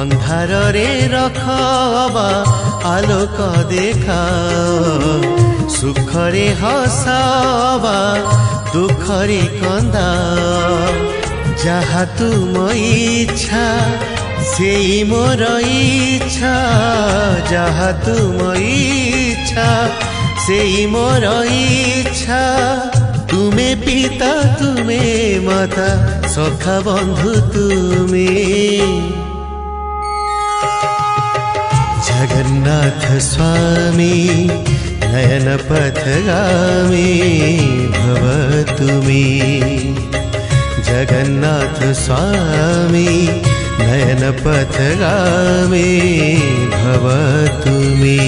ଅନ୍ଧାରରେ ରଖ ବା ଆଲୋକ ଦେଖାଅ, ସୁଖରେ ହସ ବା ଦୁଃଖରେ କନ୍ଦାଅ। ଯାହା ତୁମ ଇଚ୍ଛା ସେଇ ମୋର ଇଚ୍ଛା, ଯାହା ତୁମ ଇଚ୍ଛା ସେଇ ମୋର ଇଚ୍ଛା। ତୁମେ ପିତା ତୁମେ ମାତା, ସଖା ବନ୍ଧୁ ତୁମେ। जगन्नाथ स्वामी नयन पथगामी भव तुमी, जगन्नाथ स्वामी नयन पथगामी भव तुमी।